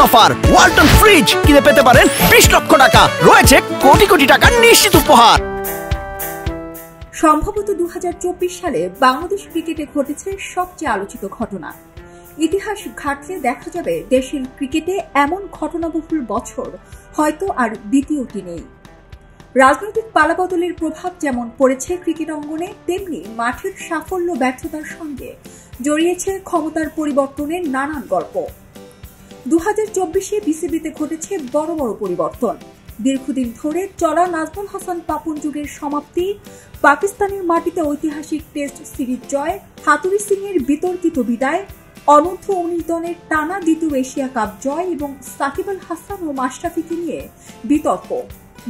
Offer, Walton fridge কিনে পেতে পারেন 20 লক্ষ টাকা, রয়েছে কোটি কোটি টাকার নিশ্চিত উপহার। সম্ভবত 2024 সালে বাংলাদেশ ক্রিকেটে ঘটেছে সবচেয়ে আলোচিত ঘটনা। ইতিহাস ঘাটলে দেখা যাবে দেশের ক্রিকেটে এমন ঘটনাবহুল বছর হয়তো আর দ্বিতীয়টি নেই। রাজনৈতিক পালাবদলের প্রভাব যেমন পড়েছে ক্রিকেট অঙ্গনে, তেমনি মাঠের সাফল্য ব্যর্থতার সঙ্গে জড়িয়েছে ক্ষমতার পরিবর্তনের নানান গল্প। 2024-এ বিসিবিতে ঘটেছে বড় বড় পরিবর্তন। দীর্ঘদিন ধরে চলা নাজমুল হাসান পাপন যুগের সমাপ্তি, পাকিস্তানের মাটিতে ঐতিহাসিক টেস্ট সিরিজ জয়, হাতুড়ি সিংয়ের বিতর্কিত বিদায়, অনূর্ধ্ব-19 দলের টানা দ্বিতীয় এশিয়া কাপ জয় এবং সাকিব আল হাসান ও মাশরাফিকে নিয়ে বিতর্ক,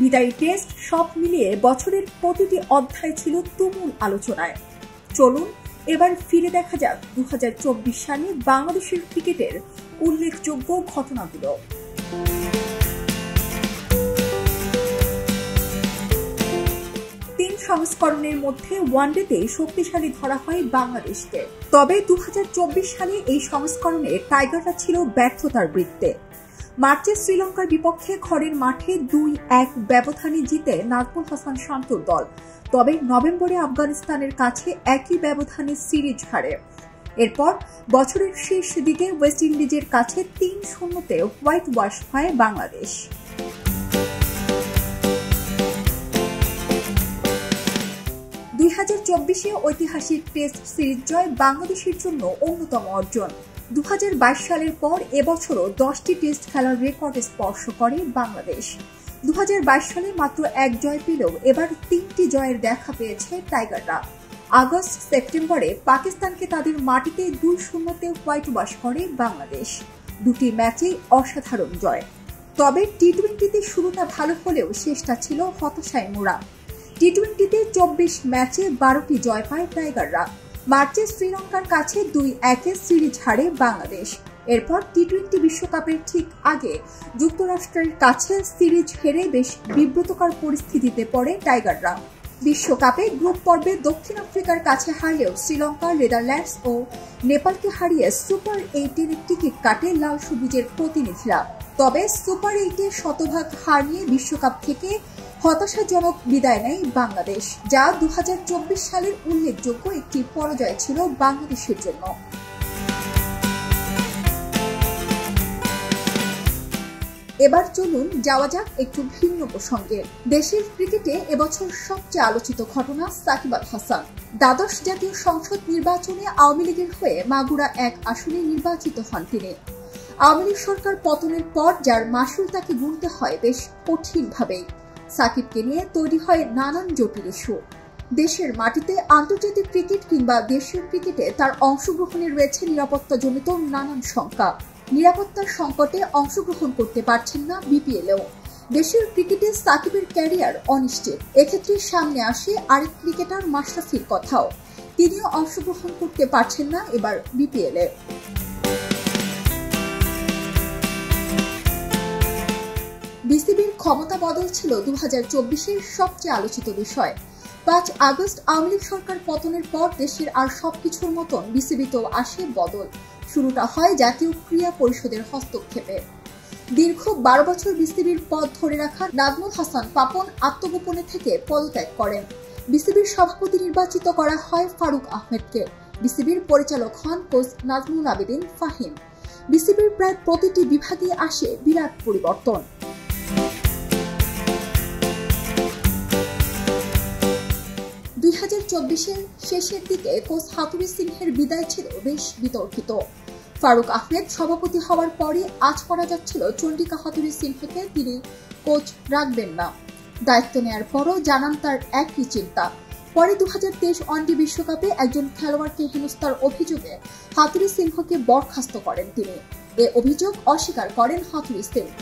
বিদায়ী টেস্ট, সব মিলিয়ে বছরের প্রতিটি অধ্যায় ছিল তুমুল আলোচনায়। চলুন এবার ফিরে দেখা যাক 2024 সালে বাংলাদেশের ক্রিকেটের উল্লেখযোগ্য ঘটনাগুলো। 3 সংস্করণের মধ্যে ওয়ানডেতে শক্তিশালী ধরা হয় বাংলাদেশকে। তবে 2024 সালে এই সংস্করণে টাইগাররা ছিল ব্যর্থতার বৃত্তে। মার্চে শ্রীলঙ্কার বিপক্ষে ঘরের মাঠে 2-1 ব্যবধানে জিতে নাজমুল হাসান শান্তর দল, তবে নভেম্বরে আফগানিস্তানের কাছে একই ব্যবধানে সিরিজ হারে। এরপর বছরের শেষ দিকে ওয়েস্ট ইন্ডিজের কাছে 3-0-তে হোয়াইট ওয়াশ হয় বাংলাদেশ। 2024-এ ঐতিহাসিক টেস্ট সিরিজ জয় বাংলাদেশের জন্য অন্যতম অর্জন। 2022 সালের পর এবছরও 10টি টেস্ট খেলার রেকর্ড স্পর্শ করে বাংলাদেশ। 2022 সালে মাত্র 1 জয় পেলেও এবার 3টি জয়ের দেখা পেয়েছে টাইগাররা। আগস্ট সেপ্টেম্বরে পাকিস্তানকে তাদের মাটিতে 2-0-তে হোয়াইট ওয়াশ করে বাংলাদেশ। দুটি ম্যাচেই অসাধারণ জয়। তবে টি-20তে শুরুটা ভালো হলেও শেষটা ছিল হতাশায় মোড়া। টি-20তে 24 ম্যাচে 12টি জয় পায় টাইগাররা। মার্চে শ্রীলঙ্কার কাছে 2-1 সিরিজ হারে বাংলাদেশ। এরপর টি-20 বিশ্বকাপের ঠিক আগে যুক্তরাষ্ট্রের কাছে সিরিজ হেরে বেশ বিব্রতকর পরিস্থিতিতে পড়ে টাইগাররা। বিশ্বকাপে গ্রুপ পর্বে দক্ষিণ আফ্রিকার কাছে হারলেও শ্রীলঙ্কা, নেদারল্যান্ডস ও নেপালকে হারিয়ে সুপার 8-এর টিকিট কাটে লাল সবুজের প্রতিনিধিরা। তবে সুপার 8-এ শতভাগ হার নিয়ে বিশ্বকাপ থেকে হতাশাজনক বিদায় নেয় বাংলাদেশ, যা 2024 সালের উল্লেখযোগ্য একটি পরাজয় ছিল বাংলাদেশের জন্য। এবার চলুন যাওয়া যাক একটু ভিন্ন প্রসঙ্গে। দেশের ক্রিকেটে এবছর সবচেয়ে আলোচিত ঘটনা সাকিব আল হাসান। দ্বাদশ জাতীয় সংসদ নির্বাচনে আওয়ামী লীগের হয়ে মাগুরা 1 আসনে নির্বাচিত হন তিনি। আওয়ামী লীগ সরকার পতনের পর যার মাসুল তাকে গুনতে হয় বেশ কঠিনভাবেই। সাকিবকে নিয়ে তৈরি হয় নানান জটিল ইস্যু। দেশের মাটিতে আন্তর্জাতিক ক্রিকেট কিংবা দেশীয় ক্রিকেটে তার অংশগ্রহণে রয়েছে নিরাপত্তাজনিত নানান শঙ্কা। নিরাপত্তার সংকটে অংশগ্রহণ করতে পারছেন না বিপিএলেও। দেশের ক্রিকেটে সাকিবের ক্যারিয়ার অনিশ্চিত। এক্ষেত্রে সামনে আসে আরেক ক্রিকেটার মাশরাফির কথাও। তিনিও অংশগ্রহণ করতে পারছেন না এবার বিপিএলে। বিসিবির ক্ষমতা বদল ছিল 2024-এর সবচেয়ে আলোচিত বিষয়। 5 আগস্ট আওয়ামী লীগ সরকার পতনের পর দেশের আর সবকিছুর মতন বিসিবিতেও আসে বদল। শুরুটা হয় জাতীয় ক্রীড়া পরিষদের হস্তক্ষেপে। দীর্ঘ 12 বছর বিসিবির পদ ধরে রাখা নাজমুল হাসান পাপন আত্মগোপনে থেকে পদত্যাগ করেন। বিসিবির সভাপতি নির্বাচিত করা হয় ফারুক আহমেদকে। বিসিবির পরিচালক হন কোচ নাজমুল আবেদিন ফাহিম। বিসিবির প্রায় প্রতিটি বিভাগে আসে বিরাট পরিবর্তন। 2024-এর শেষের দিকে কোচ হাতুড়ি সিংহের বিদায় ছিল বেশ বিতর্কিত। ফারুক আহমেদ সভাপতি হওয়ার পরই আজ করা যাচ্ছিল চন্ডিকা হাতুড়ি সিংহকে তিনি কোচ রাখবেন না। দায়িত্ব নেয়ার পরও জানান তার একই চিন্তা। পরে 2023 ওয়ানডে বিশ্বকাপে একজন খেলোয়াড়কে হেনস্থার অভিযোগে হাতুড়ি সিংহকে বরখাস্ত করেন তিনি। এ অভিযোগ অস্বীকার করেন হাতুড়ি সিংহ।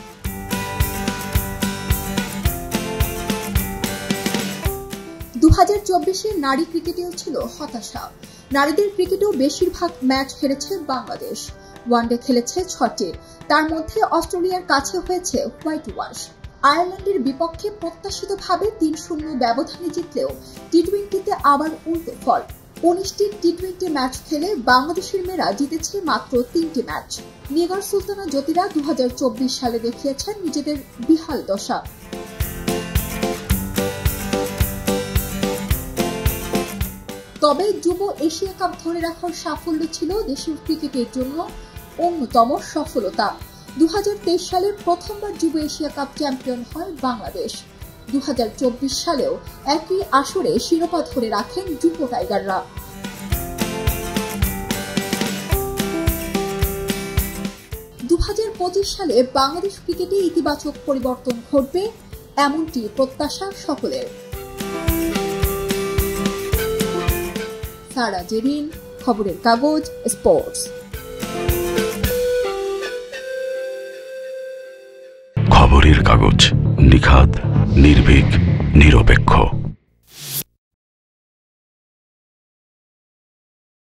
2024-এ নারী ক্রিকেটেও ছিল হতাশা। নারীদের ক্রিকেটেও বেশিরভাগ ম্যাচ হেরেছে বাংলাদেশ। ওয়ানডে খেলেছে 6টি, তার মধ্যে অস্ট্রেলিয়ার কাছে হয়েছে হোয়াইট ওয়াশ। আয়ারল্যান্ডের বিপক্ষে প্রত্যাশিতভাবে 3-0 ব্যবধানে জিতলেও টি-20-তে আবার উল্টো ফল। 19টি টি-20 ম্যাচ খেলে বাংলাদেশের মেয়েরা জিতেছে মাত্র 3টি ম্যাচ। নিগার সুলতানা জ্যোতিরা 2024 সালে দেখিয়েছেন নিজেদের বিহাল দশা। তবে যুব এশিয়া কাপ ধরে রাখার সাফল্য ছিল দেশের ক্রিকেটের জন্য অন্যতম সফলতা। 2023 সালে প্রথমবার যুব এশিয়া কাপ চ্যাম্পিয়ন হয় বাংলাদেশ। 2024 সালেও একই আসরে শিরোপা ধরে রাখেন যুব টাইগাররা। সালে বাংলাদেশ ক্রিকেটে ইতিবাচক পরিবর্তন ঘটবে এমনটি প্রত্যাশা সকলের। সারা জেরিন, খবরের কাগজ, স্পোর্টস। খবরের কাগজ, নিখাত, নির্ভীক, নিরপেক্ষ।